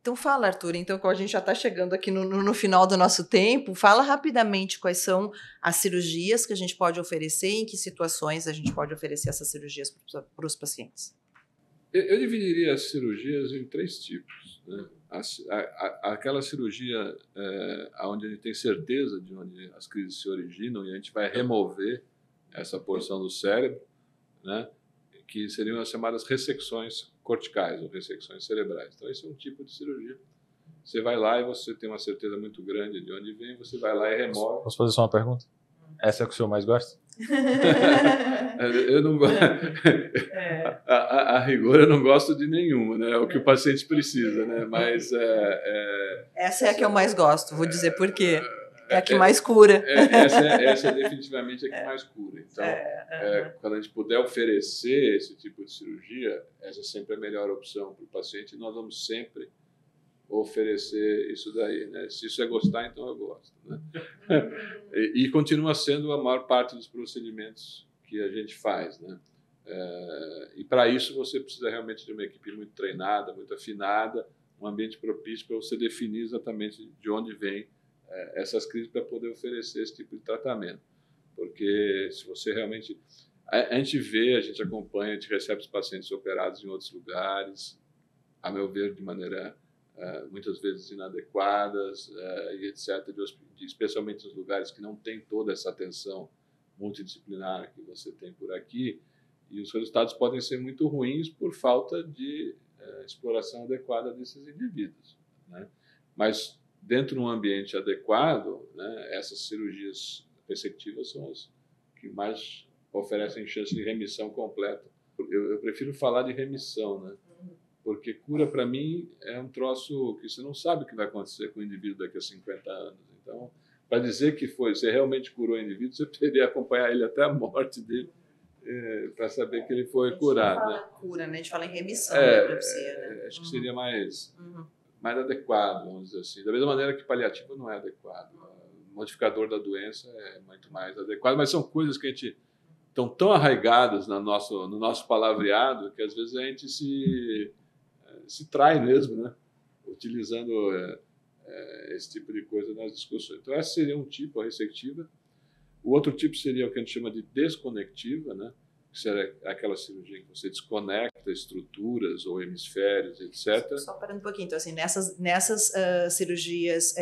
Então fala, Arthur, então a gente já está chegando aqui no final do nosso tempo, fala rapidamente quais são as cirurgias que a gente pode oferecer e em que situações a gente pode oferecer essas cirurgias para os pacientes. Eu dividiria as cirurgias em 3 tipos, né? Aquela cirurgia onde a gente tem certeza de onde as crises se originam e a gente vai remover essa porção do cérebro, né? Que seriam as chamadas ressecções corticais ou ressecções cerebrais. Então, esse é um tipo de cirurgia. Você vai lá e você tem uma certeza muito grande de onde vem, você vai lá e remove. Posso fazer só uma pergunta? Essa é a que o senhor mais gosta? Eu não gosto. A rigor, eu não gosto de nenhuma, né? É o que o paciente precisa, né? Mas essa é a que eu mais gosto. Vou dizer por quê. É a que mais cura. Essa é definitivamente a que mais cura. Então, quando a gente puder oferecer esse tipo de cirurgia, essa é sempre a melhor opção para o paciente. E nós vamos sempre oferecer isso daí, né? Se isso é gostar, então eu gosto, né? E continua sendo a maior parte dos procedimentos que a gente faz, né? E para isso você precisa realmente de uma equipe muito treinada, muito afinada, um ambiente propício para você definir exatamente de onde vem essas crises para poder oferecer esse tipo de tratamento. Porque se você realmente... A gente vê, a gente acompanha, a gente recebe os pacientes operados em outros lugares, a meu ver, de maneira muitas vezes inadequadas, e etc., especialmente nos lugares que não tem toda essa atenção multidisciplinar que você tem por aqui, e os resultados podem ser muito ruins por falta de exploração adequada desses indivíduos, né? Mas dentro de um ambiente adequado, né, essas cirurgias ressectivas são as que mais oferecem chance de remissão completa. Eu prefiro falar de remissão, né? Porque cura, para mim, é um troço que você não sabe o que vai acontecer com o indivíduo daqui a 50 anos. Então, para dizer que você realmente curou o indivíduo, você teria que acompanhar ele até a morte dele para saber que ele foi curado. A gente fala cura, né? A gente fala em remissão da epilepsia, né? Acho que seria mais adequado, vamos dizer assim. Da mesma maneira que paliativo não é adequado. O modificador da doença é muito mais adequado, mas são coisas que a gente estão tão arraigadas no nosso palavreado que às vezes a gente se trai mesmo, né? Utilizando esse tipo de coisa nas discussões. Então, essa seria um tipo, a ressectiva. O outro tipo seria o que a gente chama de desconectiva, né? Que seria aquela cirurgia que você desconecta estruturas ou hemisférios, etc. Só parando um pouquinho. Então, assim, nessas cirurgias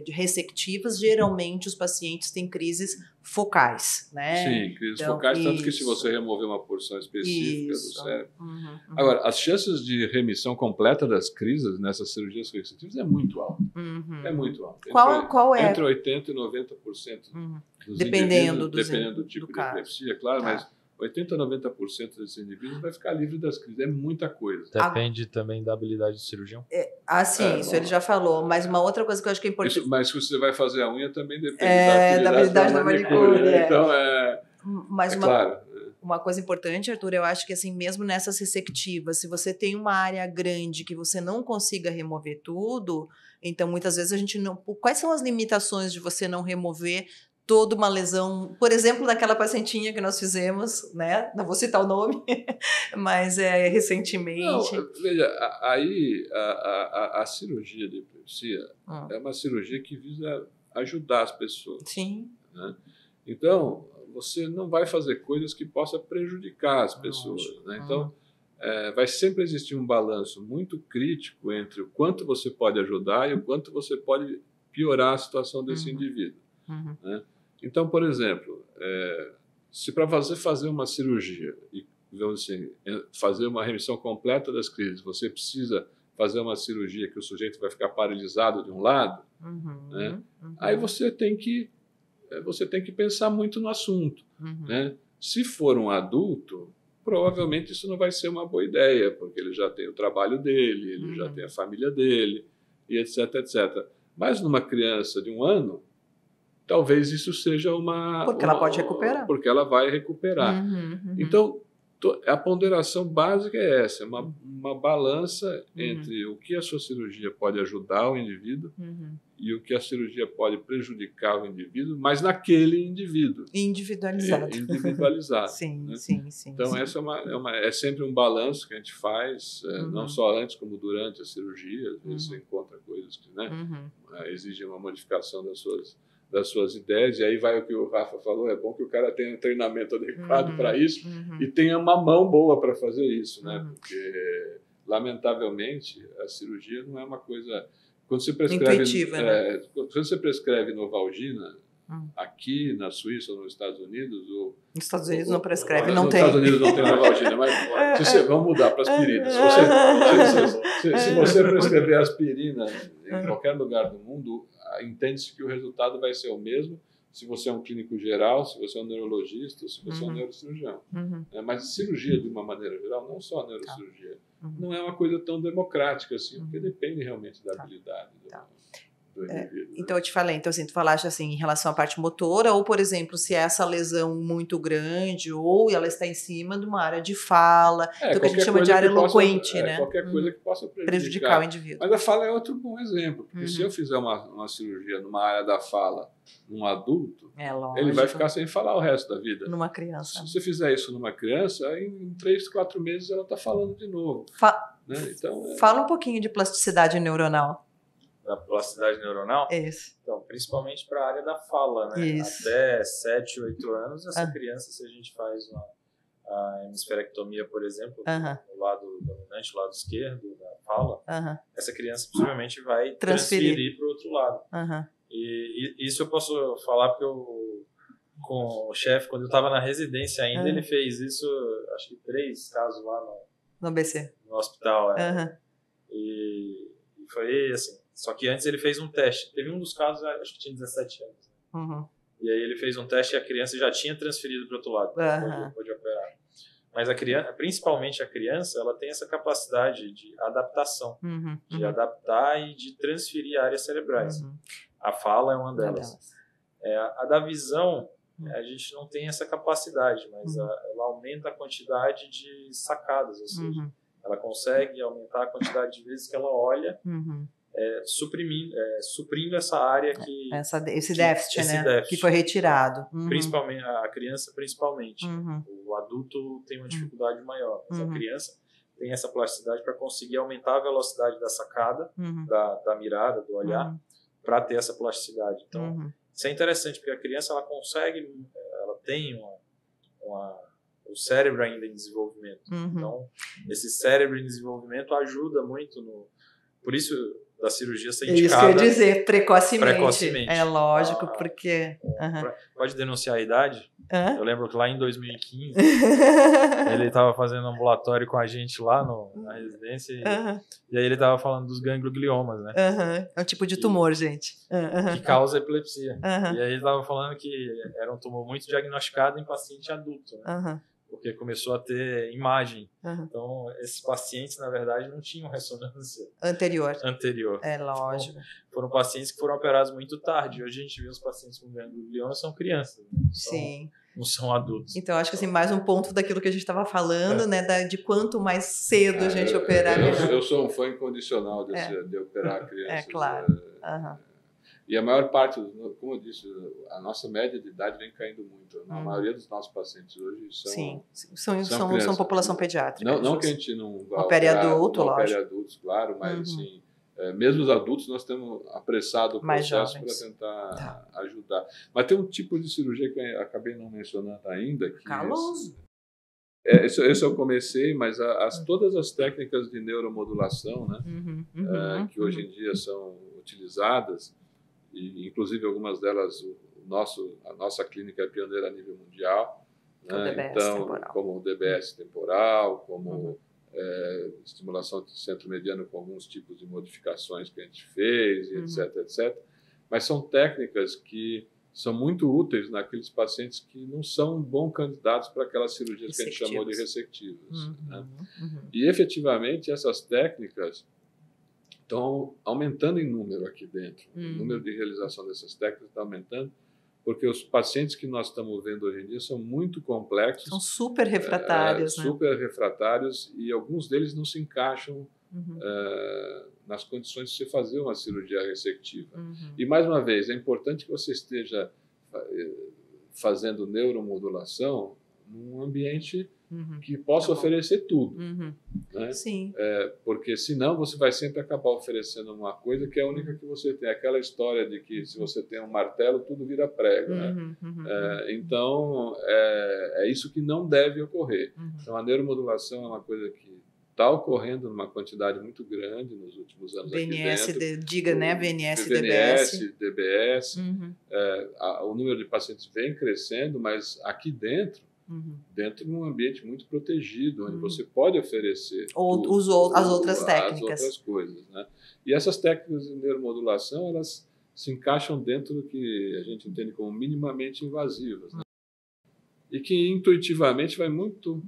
ressectivas, geralmente os pacientes têm crises focais, né? Sim, crises focais, tanto que se você remover uma porção específica do cérebro. Agora, as chances de remissão completa das crises nessas cirurgias ressectivas é muito alta. É muito alta. Qual é? Entre 80% e 90% dos dependendo do tipo de epilepsia, claro, mas 80% a 90% desses indivíduos vai ficar livre das crises. É muita coisa. Depende também da habilidade do cirurgião. Sim, isso ele já falou. Mas uma outra coisa que eu acho que é importante... Mas se você vai fazer a unha também depende da habilidade da manicure. Então, mas claro. Uma coisa importante, Arthur, eu acho que assim, mesmo nessas ressectivas, se você tem uma área grande que você não consiga remover tudo, então muitas vezes a gente não... Quais são as limitações de você não remover toda uma lesão, por exemplo, daquela pacientinha que nós fizemos, né? Não vou citar o nome, mas recentemente. Não, veja, aí a cirurgia de epilepsia é uma cirurgia que visa ajudar as pessoas. Sim. Né? Então, você não vai fazer coisas que possam prejudicar as pessoas. Né? Então, vai sempre existir um balanço muito crítico entre o quanto você pode ajudar e o quanto você pode piorar a situação desse indivíduo. Né? Então, por exemplo, se para fazer uma cirurgia e, vamos assim, fazer uma remissão completa das crises, você precisa fazer uma cirurgia que o sujeito vai ficar paralisado de um lado, né? Aí você tem que pensar muito no assunto. Né? Se for um adulto, provavelmente isso não vai ser uma boa ideia, porque ele já tem o trabalho dele, ele já tem a família dele, e etc, etc. Mas numa criança de 1 ano, talvez isso seja porque ela pode recuperar. Porque ela vai recuperar. Então, A ponderação básica é essa, uma balança entre o que a sua cirurgia pode ajudar o indivíduo e o que a cirurgia pode prejudicar o indivíduo, mas naquele indivíduo. Individualizado. Individualizado. Sim, né? sim. Então, essa é sempre um balanço que a gente faz, não só antes como durante a cirurgia. Às vezes você encontra coisas que exigem uma modificação das suas ideias, e aí vai o que o Rafa falou, é bom que o cara tenha um treinamento adequado para isso e tenha uma mão boa para fazer isso, né? Porque, lamentavelmente, a cirurgia não é uma coisa... Quando você prescreve, intuitiva, né? Quando você prescreve Novalgina, aqui na Suíça ou nos Estados Unidos... Nos Estados Unidos não prescreve, não tem. Nos Estados Unidos não tem Novalgina, mas vamos mudar para aspirina. Se você prescrever aspirina em qualquer lugar do mundo, entende-se que o resultado vai ser o mesmo se você é um clínico geral, se você é um neurologista, ou se você é um neurocirurgião. Mas cirurgia, de uma maneira geral, não só a neurocirurgia, não é uma coisa tão democrática assim, porque depende realmente da habilidade do indivíduo. Então, eu te falei, então, assim, tu falaste assim, em relação à parte motora, ou, por exemplo, se é essa lesão muito grande, ou ela está em cima de uma área de fala, então que a gente chama de área eloquente, né? Qualquer coisa que possa prejudicar o indivíduo. Mas a fala é outro bom exemplo, porque se eu fizer uma cirurgia numa área da fala num adulto, ele vai ficar sem falar o resto da vida. Numa criança. Se você fizer isso numa criança, aí em 3, 4 meses ela está falando de novo. Né? Então, Fala um pouquinho de plasticidade neuronal. Da plasticidade neuronal? Isso. Então, principalmente para a área da fala, né? Isso. Até 7, 8 anos, essa criança, se a gente faz a hemisferectomia, por exemplo, no lado dominante, lado esquerdo da fala, essa criança possivelmente vai transferir para o outro lado. E isso eu posso falar porque com o chefe, quando eu estava na residência ainda, ele fez isso, acho que 3 casos lá no BC. No hospital. E foi assim. Só que antes ele fez um teste. Teve um dos casos, acho que tinha 17 anos. E aí ele fez um teste e a criança já tinha transferido para o outro lado. Pode operar. Mas a criança, principalmente a criança, ela tem essa capacidade de adaptação. De adaptar e de transferir áreas cerebrais. A fala é uma delas. A da visão, a gente não tem essa capacidade, mas ela aumenta a quantidade de sacadas. Ou seja, ela consegue aumentar a quantidade de vezes que ela olha, suprindo essa área que... Esse déficit, né? Déficit. Que foi retirado. Principalmente, a criança, principalmente. O adulto tem uma dificuldade maior, mas a criança tem essa plasticidade para conseguir aumentar a velocidade da sacada, da mirada, do olhar, para ter essa plasticidade. Então, isso é interessante, porque a criança ela tem o cérebro ainda em desenvolvimento. Então, esse cérebro em desenvolvimento ajuda muito por isso da cirurgia ser indicada. Isso que eu ia dizer, precocemente. É lógico, porque... Pode denunciar a idade? Eu lembro que lá em 2015, ele estava fazendo ambulatório com a gente lá na residência, e aí ele estava falando dos gangliogliomas, né? É um tipo de tumor, gente. Que causa epilepsia. E aí ele estava falando que era um tumor muito diagnosticado em paciente adulto, né? Porque começou a ter imagem. Então, esses pacientes, na verdade, não tinham ressonância anterior. É lógico. Então, foram pacientes que foram operados muito tarde. Hoje a gente vê os pacientes com ganglioma são crianças. Né? Não são adultos. Então, acho que assim, mais um ponto daquilo que a gente estava falando, né? De quanto mais cedo a gente operar. Eu sou um fã incondicional de operar crianças. Claro. E a maior parte, como eu disse, a nossa média de idade vem caindo muito. A maioria dos nossos pacientes hoje são população pediátrica. Não que a gente não vá opere adulto, lógico. Opere adultos, claro, mas assim, mesmo os adultos nós temos apressado o processo para tentar ajudar. Mas tem um tipo de cirurgia que eu acabei não mencionando ainda. Caloso. Esse eu comecei, mas todas as técnicas de neuromodulação, né, que hoje em dia são utilizadas, e inclusive algumas delas a nossa clínica é pioneira a nível mundial, né? Então temporal. Como o DBS temporal, como estimulação de centro mediano com alguns tipos de modificações que a gente fez, etc. Mas são técnicas que são muito úteis naqueles pacientes que não são bons candidatos para aquelas cirurgias que a gente chamou de ressectivas, né? E efetivamente essas técnicas estão aumentando em número aqui dentro. O número de realização dessas técnicas está aumentando, porque os pacientes que nós estamos vendo hoje em dia são muito complexos. São super refratários, né? Super refratários, e alguns deles não se encaixam nas condições de você fazer uma cirurgia ressectiva. E, mais uma vez, é importante que você esteja fazendo neuromodulação num ambiente que possa oferecer tudo. Né? Sim. Porque, senão, você vai sempre acabar oferecendo uma coisa que é a única que você tem. Aquela história de que, se você tem um martelo, tudo vira prego. Né? Então, é isso que não deve ocorrer. Então, a neuromodulação é uma coisa que está ocorrendo numa quantidade muito grande nos últimos anos VNS, aqui dentro. Diga, né? VNS, VNS, DBS. O número de pacientes vem crescendo, mas aqui dentro, dentro de um ambiente muito protegido, onde você pode oferecer as outras técnicas. As outras coisas. Né? E essas técnicas de neuromodulação, elas se encaixam dentro do que a gente entende como minimamente invasivas. Né? E que intuitivamente vai muito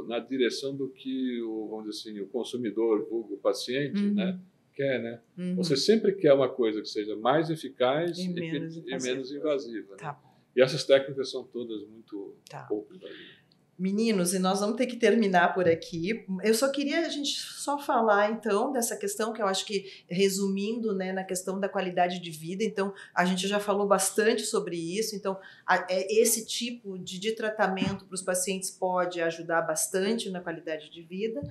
na direção do que vamos dizer assim, o consumidor, o paciente, né, quer. Né? Você sempre quer uma coisa que seja mais eficaz e menos invasiva. Tá. Né? E essas técnicas são todas muito pouco invasivas. Meninos, e nós vamos ter que terminar por aqui. Eu só queria a gente só falar, então, dessa questão que eu acho que, resumindo, né, na questão da qualidade de vida, então, a gente já falou bastante sobre isso, então, esse tipo de tratamento para os pacientes pode ajudar bastante na qualidade de vida,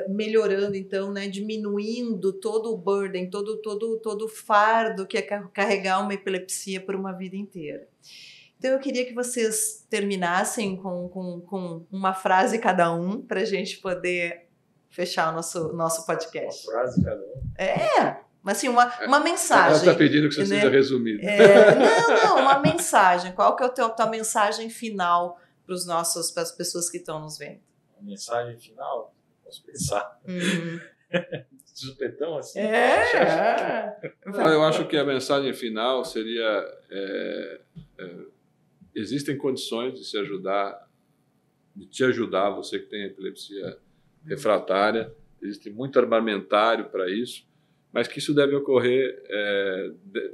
melhorando, então, né, diminuindo todo o burden, todo o fardo que é carregar uma epilepsia por uma vida inteira. Então, eu queria que vocês terminassem com uma frase cada um, para a gente poder fechar o nosso podcast. Uma frase cada um? Mas assim, uma mensagem. Ela está pedindo que você seja resumido. Não, uma mensagem. Qual que é a tua mensagem final para as pessoas que estão nos vendo? Uma mensagem final? Posso pensar. De supetão, assim? Eu acho que a mensagem final seria... existem condições de te ajudar, você que tem epilepsia refratária, existe muito armamentário para isso, mas que isso deve ocorrer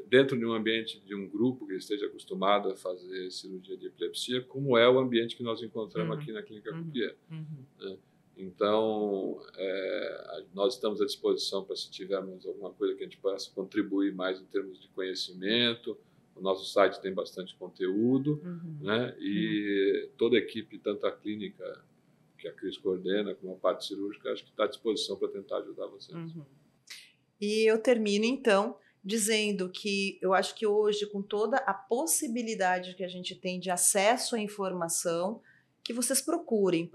dentro de um ambiente, de um grupo que esteja acostumado a fazer cirurgia de epilepsia, como é o ambiente que nós encontramos aqui na Clínica Cupier. Então, nós estamos à disposição para, se tivermos alguma coisa que a gente possa contribuir mais em termos de conhecimento. O nosso site tem bastante conteúdo, né? E toda a equipe, tanto a clínica que a Cris coordena, como a parte cirúrgica, acho que está à disposição para tentar ajudar vocês. E eu termino, então, dizendo que eu acho que hoje, com toda a possibilidade que a gente tem de acesso à informação, que vocês procurem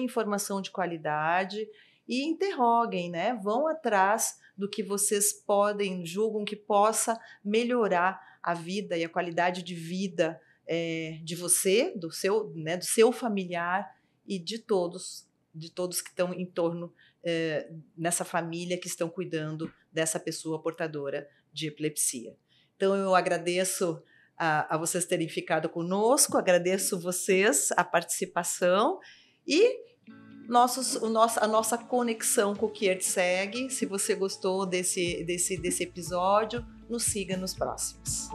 informação de qualidade e interroguem, né? Vão atrás do que vocês julgam que possa melhorar a vida e a qualidade de vida de você, do seu familiar e de todos que estão em torno nessa família, que estão cuidando dessa pessoa portadora de epilepsia. Então, eu agradeço a vocês terem ficado conosco, agradeço vocês a participação e a nossa conexão com o Kiert segue. Se você gostou desse episódio, nos siga nos próximos.